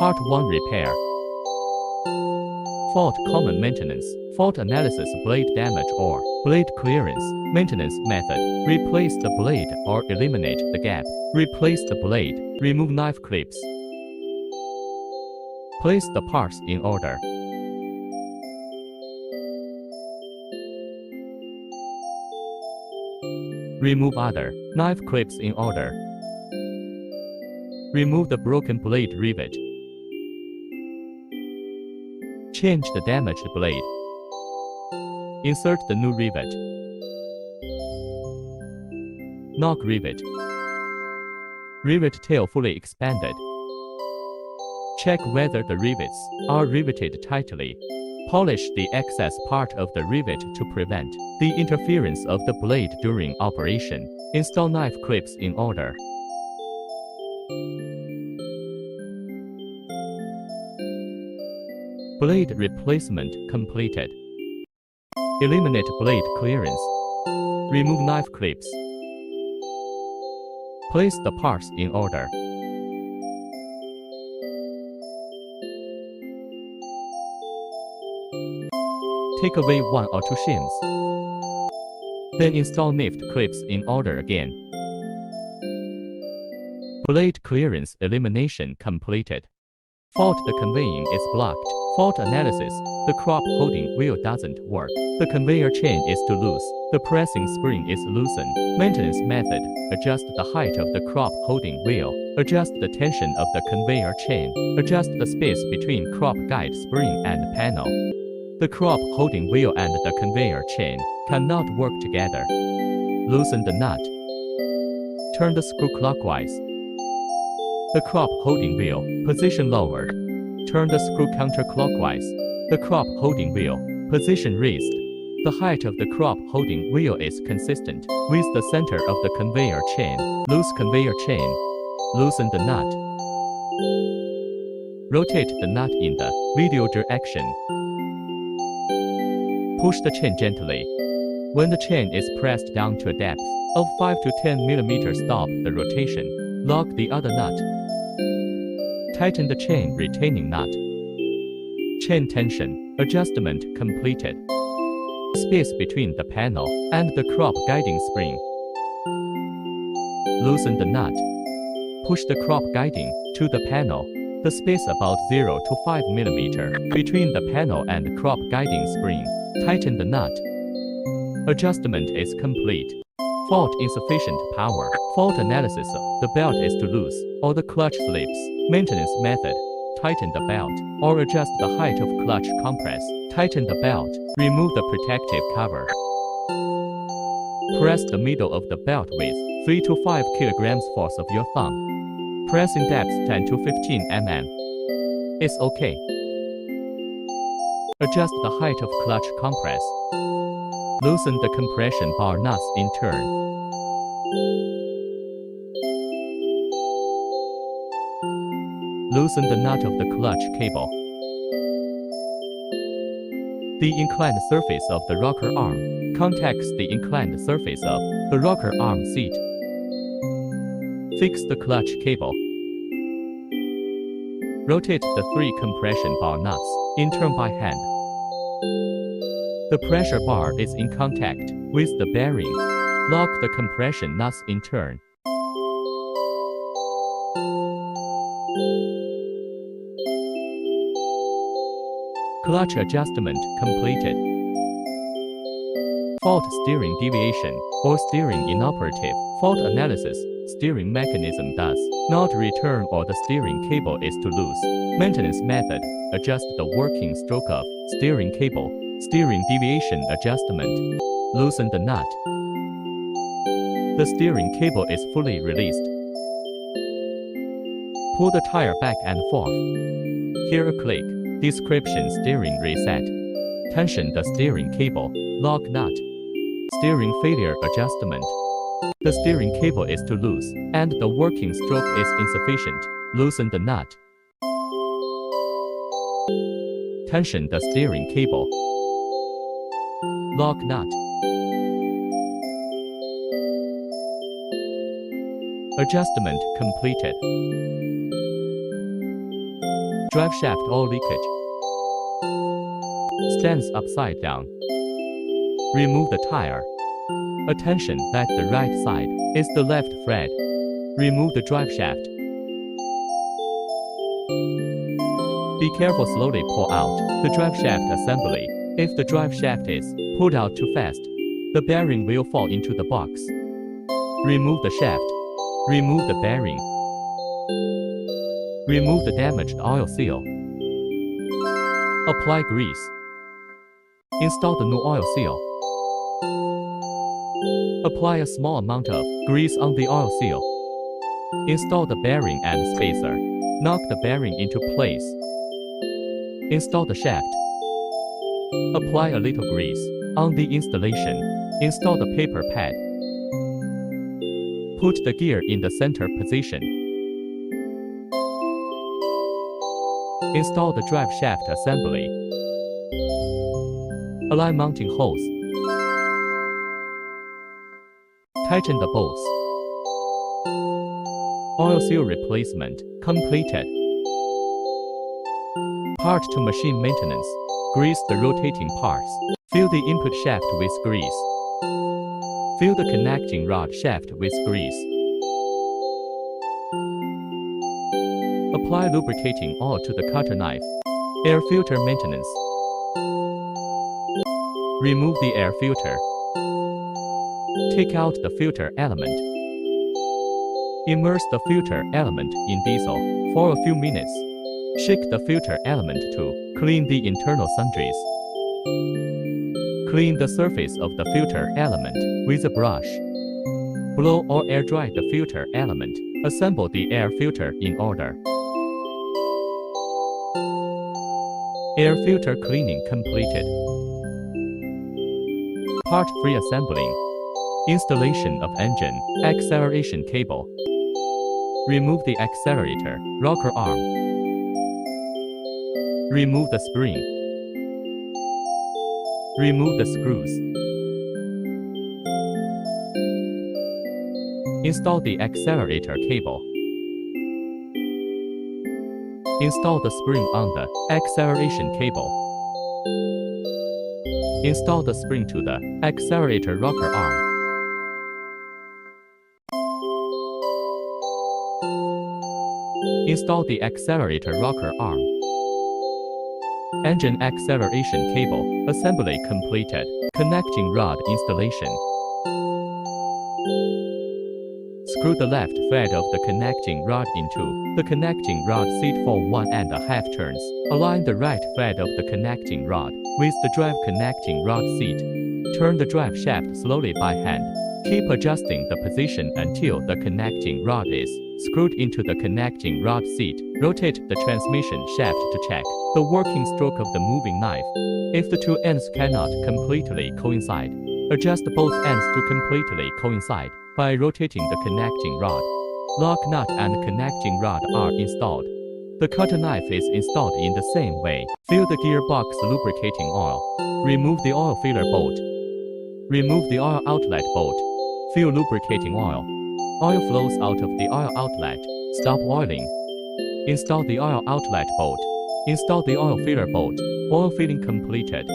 Part 1 Repair. Fault Common Maintenance. Fault Analysis. Blade damage or blade clearance. Maintenance method. Replace the blade or eliminate the gap. Replace the blade. Remove knife clips. Place the parts in order. Remove other knife clips in order. Remove the broken blade rivet. Change the damaged blade. Insert the new rivet. Knock rivet. Rivet tail fully expanded. Check whether the rivets are riveted tightly. Polish the excess part of the rivet to prevent the interference of the blade during operation. Install knife clips in order. Blade replacement completed. Eliminate blade clearance. Remove knife clips. Place the parts in order. Take away one or two shims. Then install nift clips in order again. Blade clearance elimination completed. Fault: the conveying is blocked. Fault analysis: the crop holding wheel doesn't work. The conveyor chain is too loose. The pressing spring is loosened. Maintenance method: adjust the height of the crop holding wheel. Adjust the tension of the conveyor chain. Adjust the space between crop guide spring and panel. The crop holding wheel and the conveyor chain cannot work together. Loosen the nut. Turn the screw clockwise. The crop holding wheel position lowered. Turn the screw counterclockwise. The crop holding wheel position raised. The height of the crop holding wheel is consistent with the center of the conveyor chain. Loose conveyor chain. Loosen the nut. Rotate the nut in the radial direction. Push the chain gently. When the chain is pressed down to a depth of 5 to 10 mm, stop the rotation. Lock the other nut. Tighten the chain retaining nut. Chain tension adjustment completed. Space between the panel and the crop guiding spring. Loosen the nut. Push the crop guiding to the panel. The space about 0 to 5 mm between the panel and the crop guiding spring. Tighten the nut. Adjustment is complete. Fault: insufficient power. Fault analysis: the belt is too loose or the clutch slips. Maintenance method: tighten the belt or adjust the height of clutch compress. Tighten the belt. Remove the protective cover. Press the middle of the belt with 3 to 5 kg force of your thumb. Press in depth 10 to 15 mm. It's okay. Adjust the height of clutch compress. Loosen the compression bar nuts in turn. Loosen the nut of the clutch cable. The inclined surface of the rocker arm contacts the inclined surface of the rocker arm seat. Fix the clutch cable. Rotate the 3 compression bar nuts in turn by hand. The pressure bar is in contact with the bearing. Lock the compression nuts in turn. Clutch adjustment completed. Fault: steering deviation or steering inoperative. Fault analysis: steering mechanism does not return or the steering cable is too loose. Maintenance method: adjust the working stroke of steering cable. Steering deviation adjustment. Loosen the nut. The steering cable is fully released. Pull the tire back and forth. Here a click. Description: steering reset. Tension the steering cable. Lock nut. Steering failure adjustment. The steering cable is too loose and the working stroke is insufficient. Loosen the nut. Tension the steering cable. Lock nut. Adjustment completed. Drive shaft oil leakage. Stands upside down. Remove the tire. Attention that the right side is the left thread. Remove the drive shaft. Be careful, slowly pull out the drive shaft assembly. If the drive shaft is pulled out too fast, the bearing will fall into the box. Remove the shaft. Remove the bearing. Remove the damaged oil seal. Apply grease. Install the new oil seal. Apply a small amount of grease on the oil seal. Install the bearing and spacer. Knock the bearing into place. Install the shaft. Apply a little grease on the installation. Install the paper pad. Put the gear in the center position. Install the drive shaft assembly. Align mounting holes. Tighten the bolts. Oil seal replacement completed. Part to machine maintenance. Grease the rotating parts. Fill the input shaft with grease. Fill the connecting rod shaft with grease. Apply lubricating oil to the cutter knife. Air filter maintenance. Remove the air filter. Take out the filter element. Immerse the filter element in diesel for a few minutes. Shake the filter element to clean the internal sundries. Clean the surface of the filter element with a brush. Blow or air dry the filter element. Assemble the air filter in order. Air filter cleaning completed. Part pre-assembling. Installation of engine acceleration cable. Remove the accelerator rocker arm. Remove the spring. Remove the screws. Install the accelerator cable. Install the spring on the acceleration cable. Install the spring to the accelerator rocker arm. Install the accelerator rocker arm. Engine acceleration cable assembly completed. Connecting rod installation. Screw the left thread of the connecting rod into the connecting rod seat for 1.5 turns. Align the right thread of the connecting rod with the drive connecting rod seat. Turn the drive shaft slowly by hand. Keep adjusting the position until the connecting rod is screwed into the connecting rod seat. Rotate the transmission shaft to check the working stroke of the moving knife. If the two ends cannot completely coincide, adjust both ends to completely coincide by rotating the connecting rod. Lock nut and connecting rod are installed. The cutter knife is installed in the same way. Fill the gearbox lubricating oil. Remove the oil filler bolt. Remove the oil outlet bolt. Fill lubricating oil. Oil flows out of the oil outlet. Stop oiling. Install the oil outlet bolt. Install the oil filler bolt. Oil filling completed.